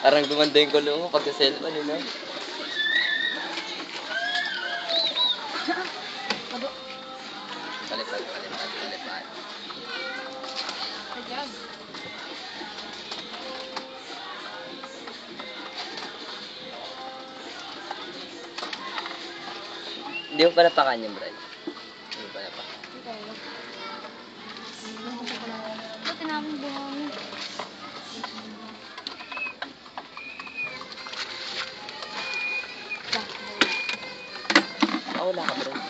Parang gumanda yung kulong mo pag sa cellphone, no? Palipad. Ayan. Hindi mo pala pa kanya, Brad. Hindi mo pala pa. Ba't namin buhangin? Wala ka, Brad.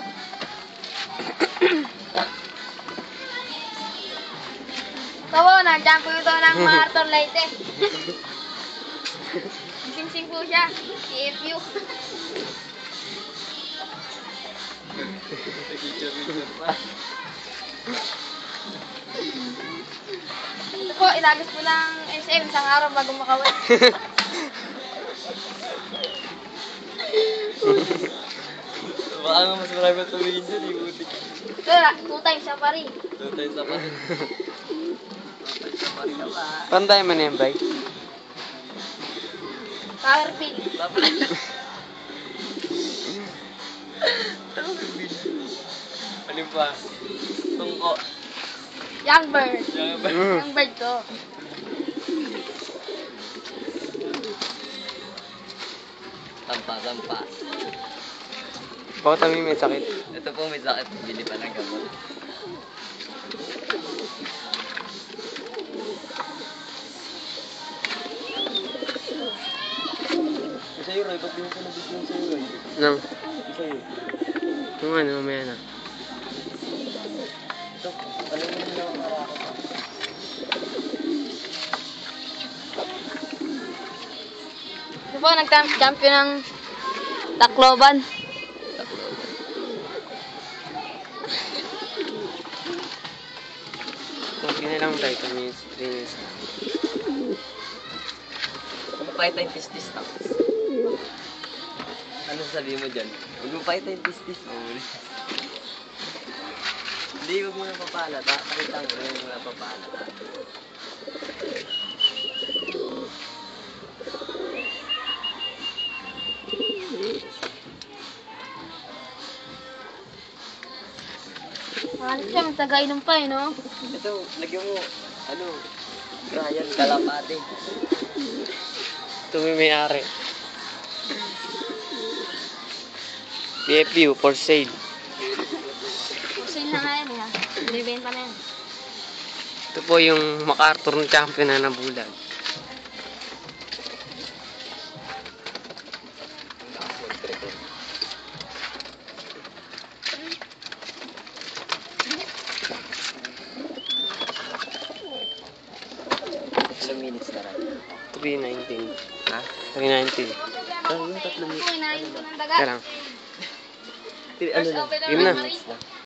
Tawo, nandiyan po ito ng Marathon Leyte. Sing-sing po siya. CFU. Picture pa. Ito po, ilagos po ng SM isang araw bago makawin. Baka nga mas marami pa tumingin dyan, ibutik. Ito, 2 times siya pa rin. 2 times na pa rin. 2 times na pa rin ka ba? Panday mo na yung bike. Power pill. Alin pa? Tungko. Young bird. Yan ba? Young bird to. Sampa. Baka kami may sakit. Ito po may sakit. Bili pa ng gamot. Sa'yo, Roy. Ba't di mo pa nabigyan sa'yo, Roy? Nang, Sa'yo. kung ano, mamaya na. Ito, alam mo na ang arakot. Ito po, nag-champion ng Tacloban. Kunti na lang tayo, 2 minutes, 3 minutes. Kung mapahit tayong tis-tis tapos. Ano sabihin mo dyan? Huwag mo pahit tayong tis-tis. Hindi, huwag mo na papala. Pakita mo, huwag mo na papala. Halos siya, matagainom pa eh, no? Ito, lagyan mo, ano, Brian Kalapate. Ito may-ari. PFU for sale. Sale na nga yan eh, ha? Binibenta na yan. Ito po yung MacArthur ng champion na nabulag. Ilang minutes na rin. 3:19. Ha? 3:19. Yung 3 minutes. Ito, inaayos ko ng daga. Kaya lang. Ano lang? First open Yun na. naman, Marie.